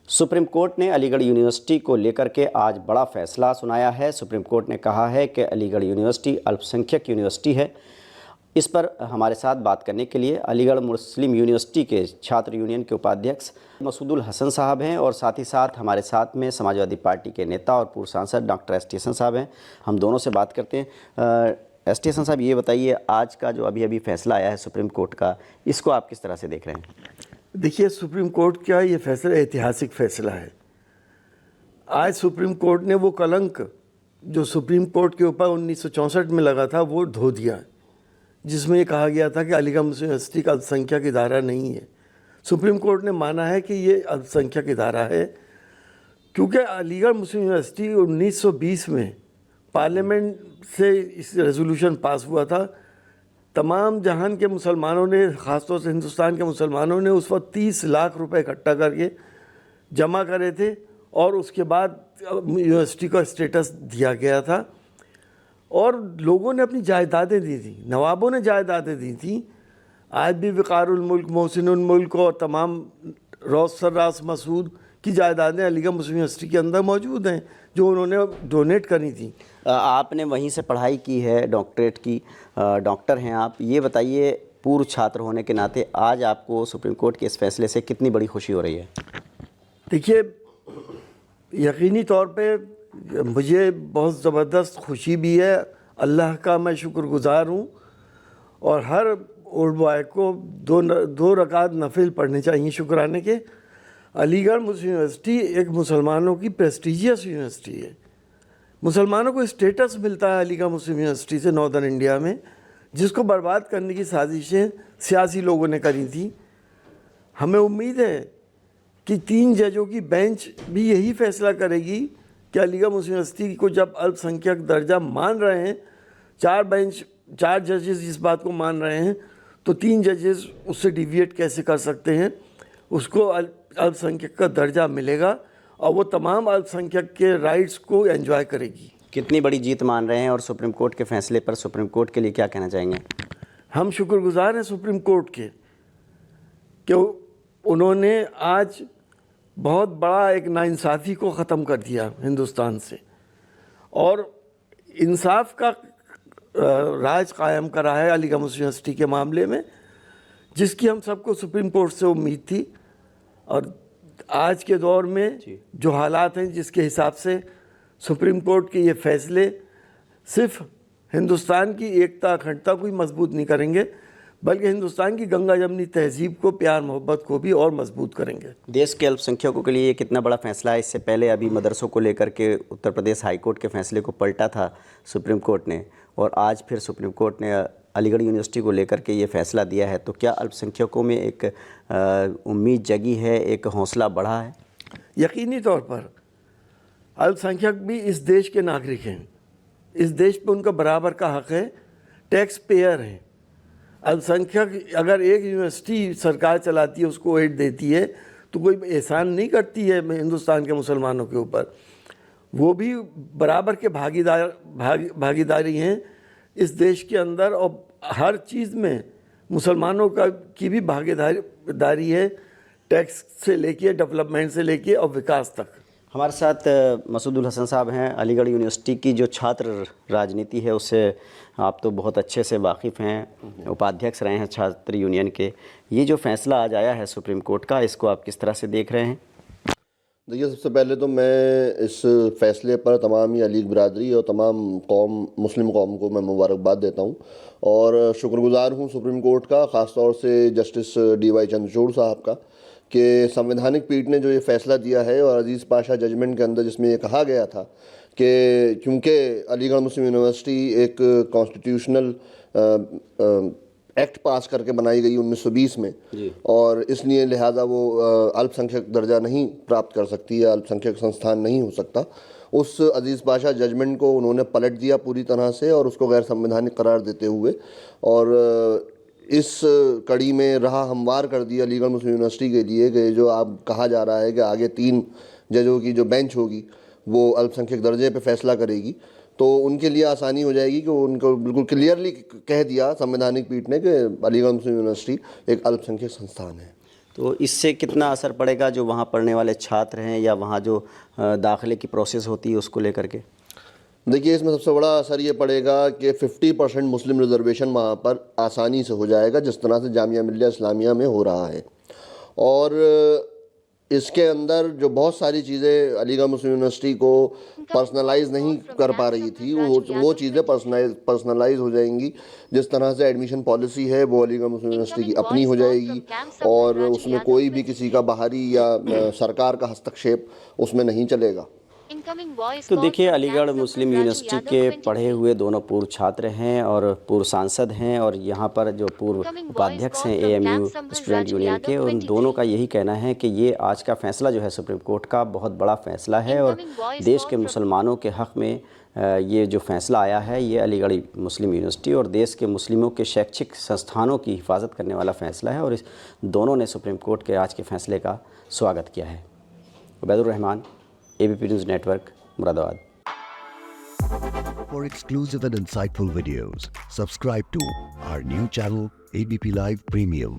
Supreme court ने Aligarh university को लेकर के आज बड़ा फैसला सुनाया है। सुप्रीम कोर्ट ने कहा है कि अलीगढ़ यूनिवर्सिटी अल्पसंख्यक यूनिवर्सिटी है। इस पर हमारे साथ बात करने के लिए अलीगढ़ मुस्लिम यूनिवर्सिटी के छात्र यूनियन के उपाध्यक्ष मसूदुल हसन साहब हैं और साथ ही साथ हमारे साथ में समाजवादी पार्टी के नेता और पूर्व सांसद डॉक्टर एस टी हसन साहब हैं। हम दोनों से बात करते हैं। एस टी हसन साहब, ये बताइए, आज का जो अभी फैसला आया है सुप्रीम कोर्ट का, इसको आप किस तरह से देख रहे हैं? देखिए, सुप्रीम कोर्ट का ये फैसला ऐतिहासिक फैसला है। आज सुप्रीम कोर्ट ने वो कलंक जो सुप्रीम कोर्ट के ऊपर 1964 में लगा था वो धो दिया, जिसमें ये कहा गया था कि अलीगढ़ मुस्लिम यूनिवर्सिटी का अल्पसंख्यक इदारा नहीं है। सुप्रीम कोर्ट ने माना है कि ये अल्पसंख्यक इदारा है, क्योंकि अलीगढ़ मुस्लिम यूनिवर्सिटी 1920 में पार्लियामेंट से इस रेजोल्यूशन पास हुआ था। तमाम जहान के मुसलमानों ने, ख़ासतौर से हिंदुस्तान के मुसलमानों ने उस वक्त 30 लाख रुपए इकट्ठा करके जमा करे थे और उसके बाद यूनिवर्सिटी का स्टेटस दिया गया था और लोगों ने अपनी जायदादें दी थी, नवाबों ने जायदादें दी थी। आज भी वक़ारुल मुल्क, मोहसिनुल मुल्क और तमाम रौस सर्रास मसूद की जायदादें अलीगढ़ मुस्लिम यूनिवर्सिटी के अंदर मौजूद हैं, जो उन्होंने डोनेट करी थी। आपने वहीं से पढ़ाई की है, डॉक्टरेट की, डॉक्टर हैं आप। ये बताइए, पूर्व छात्र होने के नाते आज आपको सुप्रीम कोर्ट के इस फैसले से कितनी बड़ी खुशी हो रही है? देखिए, यकीनी तौर पे मुझे बहुत ज़बरदस्त खुशी भी है। अल्लाह का मैं शुक्रगुज़ार हूँ और हर ओल्ड बॉय को दो रकात नफिल पढ़ने चाहिए शुक्राने के। अलीगढ़ मुस्लिम यूनिवर्सिटी एक मुसलमानों की प्रेस्टिजियस यूनिवर्सिटी है। मुसलमानों को स्टेटस मिलता है अलीगढ़ मुस्लिम यूनिवर्सिटी से नॉर्दर्न इंडिया में, जिसको बर्बाद करने की साजिशें सियासी लोगों ने करी थी। हमें उम्मीद है कि 3 जजों की बेंच भी यही फैसला करेगी कि अलीगढ़ मुस्लिम यूनिवर्सिटी को जब अल्पसंख्यक दर्जा मान रहे हैं, 4 जजेस इस बात को मान रहे हैं, तो 3 जजेस उससे डिविएट कैसे कर सकते हैं। उसको अल्पसंख्यक का दर्जा मिलेगा और वो तमाम अल्पसंख्यक के राइट्स को एंजॉय करेगी। कितनी बड़ी जीत मान रहे हैं और सुप्रीम कोर्ट के फैसले पर सुप्रीम कोर्ट के लिए क्या कहना चाहेंगे? हम शुक्रगुजार हैं सुप्रीम कोर्ट के कि उन्होंने आज बहुत बड़ा एक नाइंसाफ़ी को ख़त्म कर दिया हिंदुस्तान से और इंसाफ का राज कायम करा है अलीगढ़ मुस्लिम यूनिवर्सिटी के मामले में, जिसकी हम सबको सुप्रीम कोर्ट से उम्मीद थी। और आज के दौर में जो हालात हैं, जिसके हिसाब से सुप्रीम कोर्ट के ये फैसले सिर्फ हिंदुस्तान की एकता अखंडता को ही मजबूत नहीं करेंगे, बल्कि हिंदुस्तान की गंगा जमनी तहजीब को, प्यार मोहब्बत को भी और मजबूत करेंगे। देश के अल्पसंख्यकों के लिए ये कितना बड़ा फैसला है? इससे पहले अभी मदरसों को लेकर के उत्तर प्रदेश हाई कोर्ट के फैसले को पलटा था सुप्रीम कोर्ट ने, और आज फिर सुप्रीम कोर्ट ने अलीगढ़ यूनिवर्सिटी को लेकर के ये फैसला दिया है। तो क्या अल्पसंख्यकों में एक उम्मीद जगी है, एक हौसला बढ़ा है? यकीनी तौर पर अल्पसंख्यक भी इस देश के नागरिक हैं, इस देश पे उनका बराबर का हक़ है, टैक्स पेयर हैं। अल्पसंख्यक अगर एक यूनिवर्सिटी सरकार चलाती है, उसको एड देती है, तो कोई एहसान नहीं करती है हिंदुस्तान के मुसलमानों के ऊपर। वो भी बराबर के भागीदारी हैं इस देश के अंदर और हर चीज़ में मुसलमानों की भी भागीदारी है, टैक्स से लेके, डेवलपमेंट से लेके और विकास तक। हमारे साथ मसूदुल हसन साहब हैं। अलीगढ़ यूनिवर्सिटी की जो छात्र राजनीति है उससे आप तो बहुत अच्छे से वाकिफ़ हैं, उपाध्यक्ष रहे हैं छात्र यूनियन के। ये जो फैसला आज आया है सुप्रीम कोर्ट का, इसको आप किस तरह से देख रहे हैं? देखिए, सबसे पहले तो मैं इस फैसले पर तमाम ही अलीग बरादरी और तमाम मुस्लिम कौम को मैं मुबारकबाद देता हूँ और शुक्रगुजार हूँ सुप्रीम कोर्ट का, ख़ास तौर से जस्टिस DY चंद्रचूड़ साहब का, कि संवैधानिक पीठ ने जो ये फ़ैसला दिया है और अजीज़ पाशा जजमेंट के अंदर जिसमें ये कहा गया था कि क्योंकि अलीगढ़ मुस्लिम यूनिवर्सिटी एक कॉन्स्टिट्यूशनल एक्ट पास करके बनाई गई 1920 में और इसलिए लिहाजा वो अल्पसंख्यक दर्जा नहीं प्राप्त कर सकती या अल्पसंख्यक संस्थान नहीं हो सकता, उस अजीज़ पाशा जजमेंट को उन्होंने पलट दिया पूरी तरह से और उसको गैर संवैधानिक करार देते हुए और इस कड़ी में राह हमवार कर दिया अलीगढ़ मुस्लिम यूनिवर्सिटी के लिए कि जो आप कहा जा रहा है कि आगे 3 जजों की जो बेंच होगी वो अल्पसंख्यक दर्जे पे फैसला करेगी, तो उनके लिए आसानी हो जाएगी कि उनको बिल्कुल क्लियरली कह दिया संवैधानिक पीठ ने कि अलीगढ़ मुस्लिम यूनिवर्सिटी एक अल्पसंख्यक संस्थान है। तो इससे कितना असर पड़ेगा जो वहाँ पढ़ने वाले छात्र हैं या वहाँ जो दाखिले की प्रोसेस होती है उसको लेकर के? देखिए, इसमें सबसे बड़ा असर ये पड़ेगा कि 50% मुस्लिम रिजर्वेशन वहाँ पर आसानी से हो जाएगा, जिस तरह से जामिया मिल्लिया इस्लामिया में हो रहा है। और इसके अंदर जो बहुत सारी चीज़ें अलीगढ़ मुस्लिम यूनिवर्सिटी को पर्सनलाइज नहीं कर पा रही थी, वो चीज़ें पर्सनलाइज हो जाएंगी। जिस तरह से एडमिशन पॉलिसी है वो अलीगढ़ मुस्लिम यूनिवर्सिटी की अपनी हो जाएगी और उसमें कोई भी किसी का बाहरी या सरकार का हस्तक्षेप उसमें नहीं चलेगा। तो देखिए, अलीगढ़ मुस्लिम यूनिवर्सिटी के पढ़े हुए दोनों पूर्व छात्र हैं और पूर्व सांसद हैं, और यहाँ पर जो पूर्व उपाध्यक्ष हैं AMU स्टूडेंट यूनियन के, उन दोनों का यही कहना है कि ये आज का फैसला जो है सुप्रीम कोर्ट का बहुत बड़ा फैसला है और देश के मुसलमानों के हक़ में ये जो फ़ैसला आया है ये अलीगढ़ मुस्लिम यूनिवर्सिटी और देश के मुस्लिमों के शैक्षिक संस्थानों की हिफाजत करने वाला फ़ैसला है, और इस दोनों ने सुप्रीम कोर्ट के आज के फ़ैसले का स्वागत किया है। Ubaidur Rahman, ABP news network, Moradabad. For exclusive and insightful videos, subscribe to our new channel ABP Live Premium.